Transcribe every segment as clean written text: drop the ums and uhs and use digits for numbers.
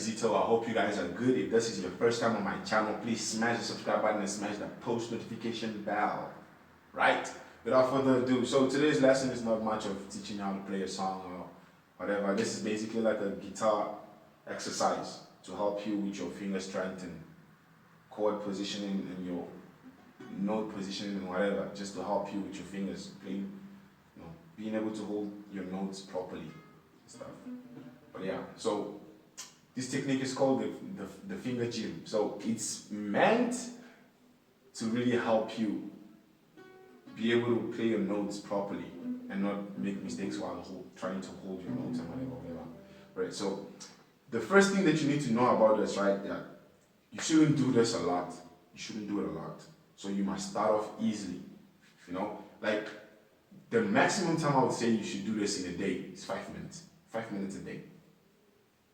Kizito. I hope you guys are good. If this is your first time on my channel, please smash the subscribe button and smash the post notification bell. Right? Without further ado, so today's lesson is not much of teaching you how to play a song or whatever. This is basically like a guitar exercise to help you with your finger strength and chord positioning and your note positioning and whatever, just to help you with your fingers playing, being able to hold your notes properly and stuff. But yeah, so this technique is called the finger gym. So it's meant to really help you be able to play your notes properly and not make mistakes while trying to hold your notes and whatever. Right, so the first thing that you need to know about this, right, that you shouldn't do this a lot. You shouldn't do it a lot. So you must start off easily. Like the maximum time I would say you should do this in a day is 5 minutes. 5 minutes a day.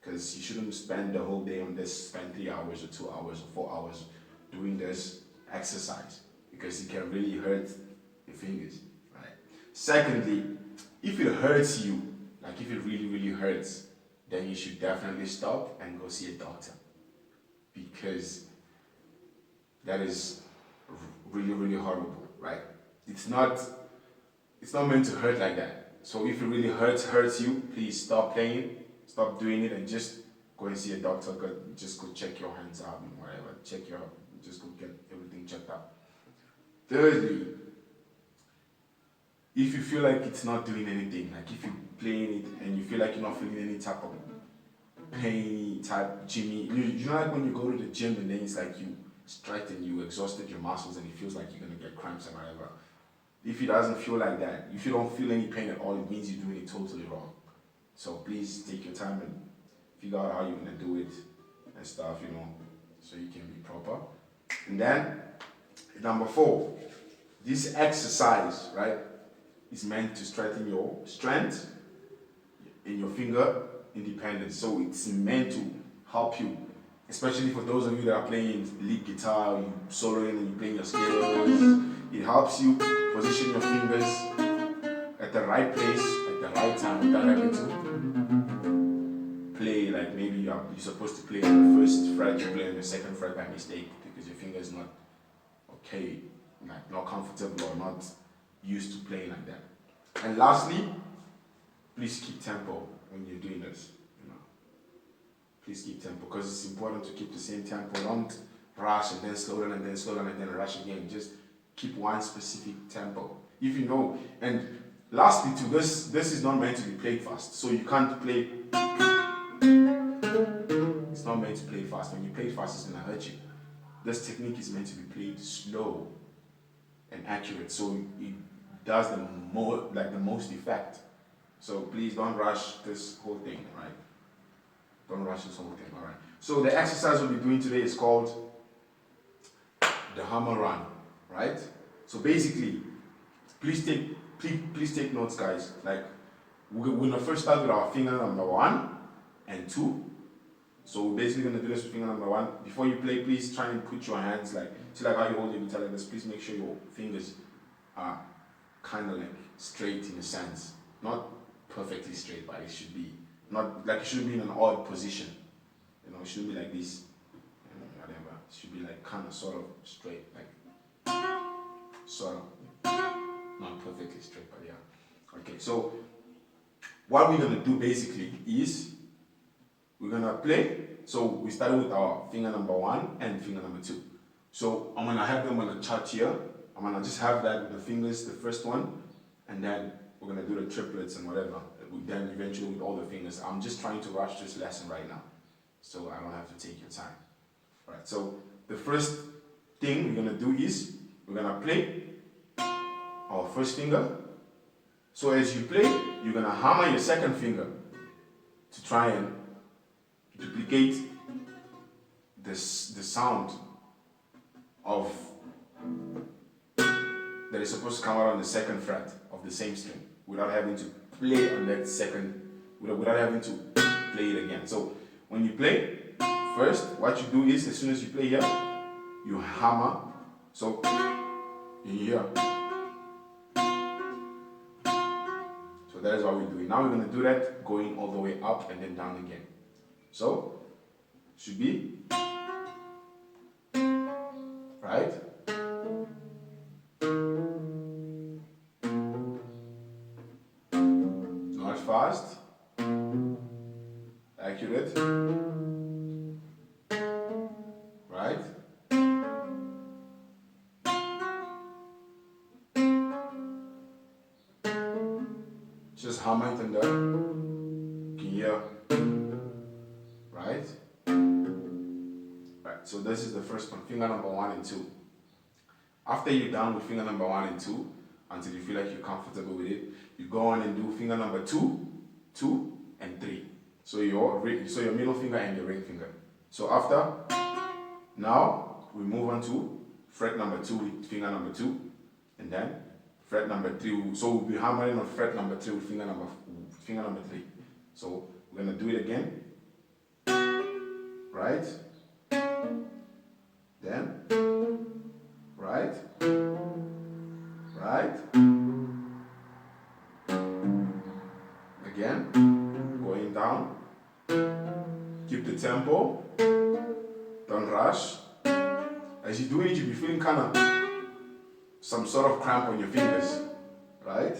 Because you shouldn't spend the whole day on this, spend 3 hours or 2 hours or 4 hours doing this exercise, because it can really hurt your fingers, right? Secondly, if it hurts you, like if it really, really hurts, then you should definitely stop and go see a doctor, because that is really, really horrible, right? It's not meant to hurt like that. So if it really hurts you, please stop playing, stop doing it, and just go and see a doctor. Just go check your hands out and whatever. Just go get everything checked out. Thirdly, if you feel like it's not doing anything, like if you're playing it and you feel like you're not feeling any type of pain, type Jimmy, you know, like when you go to the gym and then it's like you straighten, you exhausted your muscles and it feels like you're gonna get cramps and whatever. If it doesn't feel like that, if you don't feel any pain at all, it means you're doing it totally wrong. So please take your time and figure out how you're gonna do it and stuff, so you can be proper. And then, number 4, this exercise, right, is meant to strengthen your strength in your finger independence. So it's meant to help you, especially for those of you that are playing lead guitar, you soloing and you playing your scales. It helps you position your fingers at the right place, at the right time, without having to play like maybe you're supposed to play on the first fret, you play on the second fret by mistake because your finger is not okay, like not comfortable or not used to playing like that. And lastly, please keep tempo when you're doing this. Please keep tempo, because it's important to keep the same tempo. Don't rush and then slow down and then slow down and then rush again. Just keep one specific tempo. If you know. And lastly too, this is not meant to be played fast. So you can't play. It's not meant to play fast. When you play it fast, it's gonna hurt you. This technique is meant to be played slow and accurate, so it does the most effect. So please don't rush this whole thing, right? Don't rush this whole thing, all right? So the exercise we'll be doing today is called the hammer run, right? So basically, please take notes, guys. Like we're gonna first start with our finger number 1 and 2. So we're basically gonna do this with finger number 1. Before you play, please try and put your hands like how you hold your guitar like this. Please make sure your fingers are kind of like straight in a sense, not perfectly straight, but it should be not like it shouldn't be in an odd position. It shouldn't be like this, whatever. It should be like kind of sort of straight, like sort of, not perfectly straight, but yeah. Okay, so what we're gonna do basically is we're gonna play. So we started with our finger number 1 and finger number 2. So I'm gonna have them on a chart here. I'm gonna just have that with the fingers, the first one, and then we're gonna do the triplets and whatever. Then eventually with all the fingers. I'm just trying to rush this lesson right now, so I don't have to take your time. All right. So the first thing we're gonna do is we're gonna play our first finger. So as you play, you're gonna hammer your second finger to try and duplicate the sound of that is supposed to come out on the second fret of the same string without having to play on that second, without having to play it again. So when you play, first what you do is as soon as you play here, you hammer. So in here. So that is what we're doing. Now we're going to do that going all the way up and then down again. So should be, right? Not fast, accurate, right? Just hum it and you can hear, right? Right, so this is the first one, finger number 1 and 2. After you're done with finger number 1 and 2, until you feel like you're comfortable with it, you go on and do finger number 2, 2, and 3. So your middle finger and your ring finger. So after, now we move on to fret number 2 with finger number 2, and then fret number 3. So we'll be hammering on fret number 3 with finger number 3. So we're gonna do it again, right? Then, right, right, again, going down, keep the tempo, don't rush. As you do it, you'll be feeling kind of some sort of cramp on your fingers, right?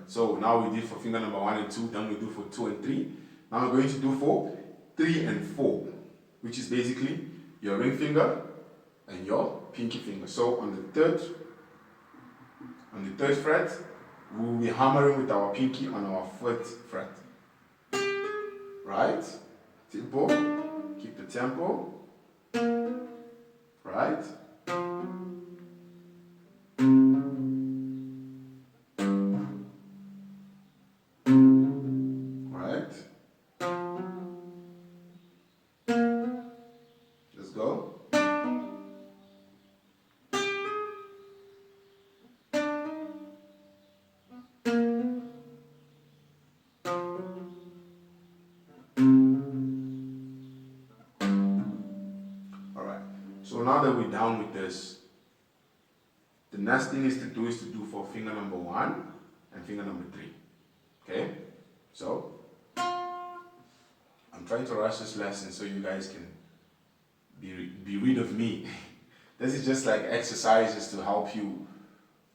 So now we did for finger number 1 and 2, then we do for 2 and 3. Now we're going to do for 3 and 4, which is basically your ring finger and your pinky finger. So on the third fret, we will be hammering with our pinky on our 4th fret. Right? Tempo, keep the tempo. Right? Let's go. Alright, so now that we're done with this, the next thing is to do for finger number 1 and finger number 3. Okay? So, I'm trying to rush this lesson so you guys can be rid of me. This is just like exercises to help you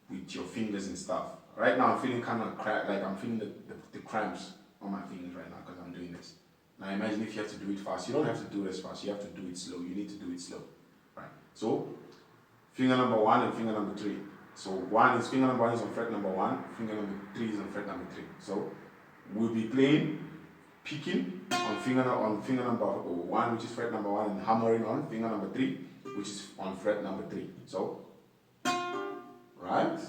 with your fingers and stuff. Right now I'm feeling kind of like I'm feeling the cramps on my fingers right now because I'm doing this. Now imagine if you have to do it fast. You don't have to do it as fast, you have to do it slow. You need to do it slow. Right? So, finger number 1 and finger number 3. So finger number 1 is on fret number 1, finger number 3 is on fret number 3. So we'll be playing, picking on finger number 1, which is fret number 1, and hammering on finger number 3, which is on fret number 3. So, right?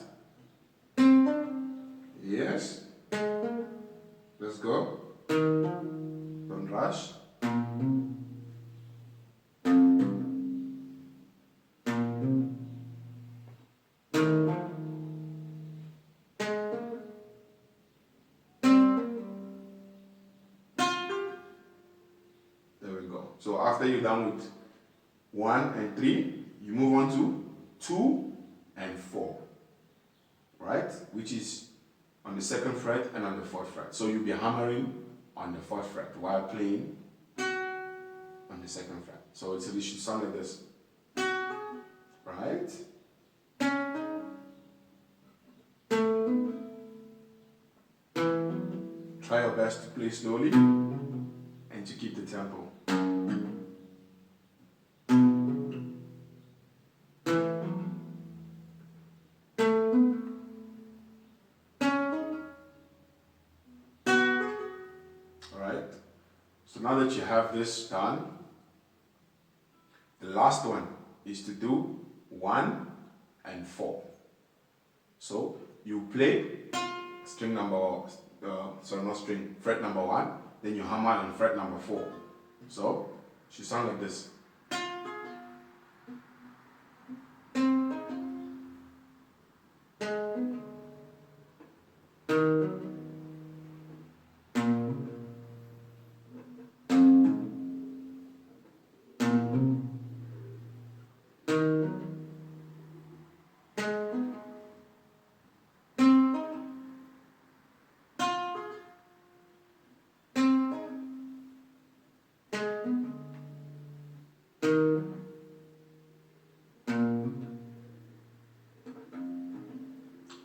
Yes. Let's go. Don't rush. So after you're done with 1 and 3, you move on to 2 and 4, right? Which is on the 2nd fret and on the 4th fret. So you'll be hammering on the 4th fret while playing on the 2nd fret. So it should sound like this, right? Try your best to play slowly and to keep the tempo. So now that you have this done, the last one is to do 1 and 4. So you play fret number 1, then you hammer on fret number 4. So it should sound like this.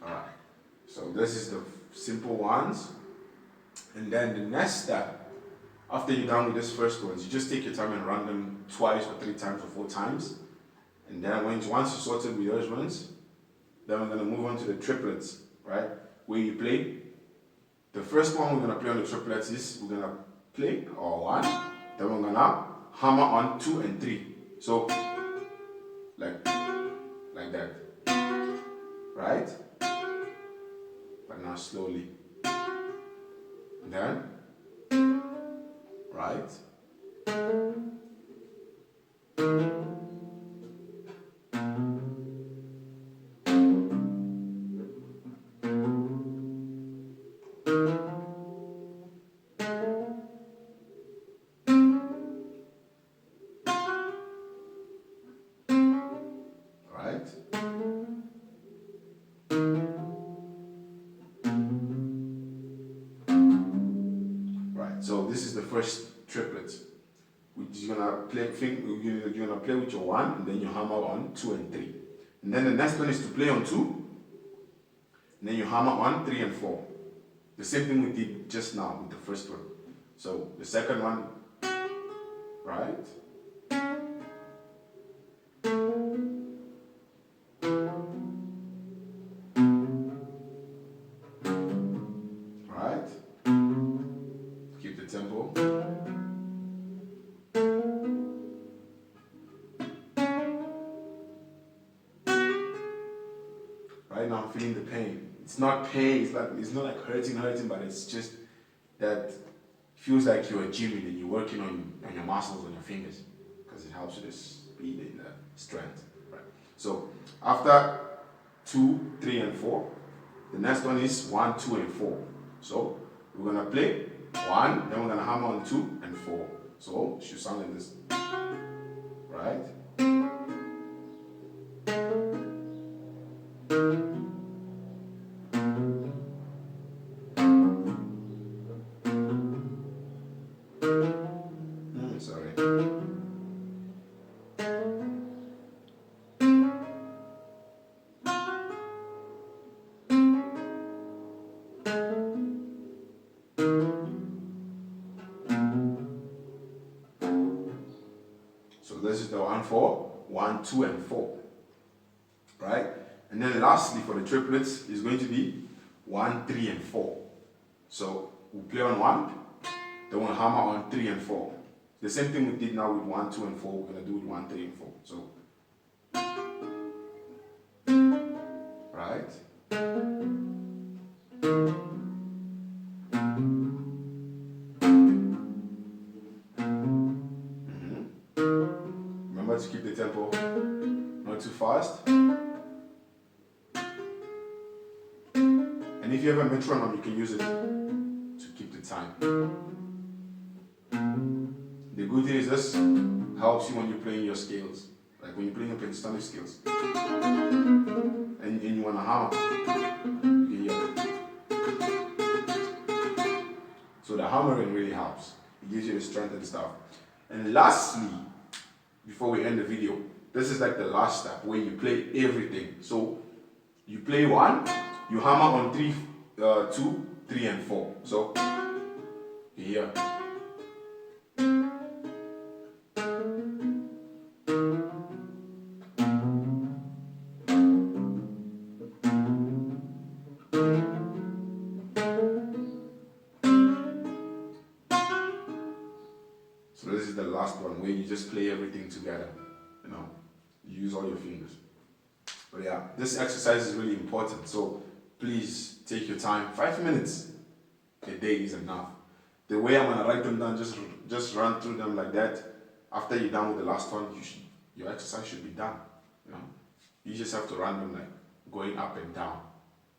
Alright, so this is the simple ones. And then the next step, after you're done with this first ones, you just take your time and run them twice or 3 times or 4 times. And then once you sorted with those ones, then we're going to move on to the triplets, right? Where you play. The first one we're going to play on the triplets is we're going to play or 1, then we're going to hammer on 2 and 3. So, like that, right? But now slowly. Then, right? Right? Right, so this is the first triplet. You're gonna play with your 1 and then you hammer on 2 and 3. And then the next one is to play on 2, and then you hammer on 3 and 4. The same thing we did just now with the first one. So the second one, right? Right? Keep the tempo. Right now I'm feeling the pain. It's not pain, it's not like hurting, but it's just that feels like you're gymming and you're working on your muscles on your fingers, because it helps with the speed and the strength. Right. So after 2, 3, and 4, the next one is 1, 2, and 4. So we're gonna play 1, then we're gonna hammer on 2 and 4. So it should sound like this. Right? Sorry. So this is the 1, 4, 1, 2, and 4. Right? And then lastly for the triplets is going to be 1, 3, and 4. So we'll play on 1, then we'll hammer on 3 and 4. The same thing we did now with 1, 2, and 4, we're going to do with 1, 3, and 4. So, right? Remember to keep the tempo not too fast. And if you have a metronome, you can use it to keep the time. The good thing is this helps you when you're playing your scales, like when you're playing your pentatonic scales, and you want to hammer, you can hear it. So the hammering really helps. It gives you the strength and stuff. And lastly, before we end the video, this is like the last step where you play everything. So you play 1, you hammer on 3, 2, 3, and 4. So here. So this is the last one where you just play everything together, you know, you use all your fingers. But yeah, this exercise is really important, so please take your time. 5 minutes a day is enough. The way I'm gonna write them down, just run through them like that. After you're done with the last one, your exercise should be done, you know. You just have to run them like going up and down.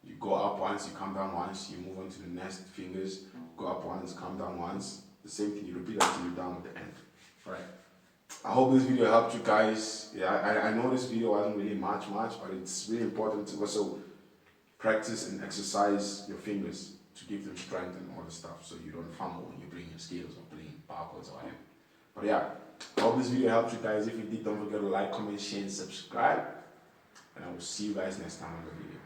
You go up once, you come down once, you move on to the next fingers, go up once, come down once. The same thing, you repeat until you're done with the end. Right. I hope this video helped you guys. Yeah, I know this video wasn't really much, but it's really important to also practice and exercise your fingers to give them strength and all the stuff, so you don't fumble when you're playing your scales or playing bar chords or whatever. But yeah, I hope this video helped you guys. If it did, don't forget to like, comment, share, and subscribe. And I will see you guys next time on the video.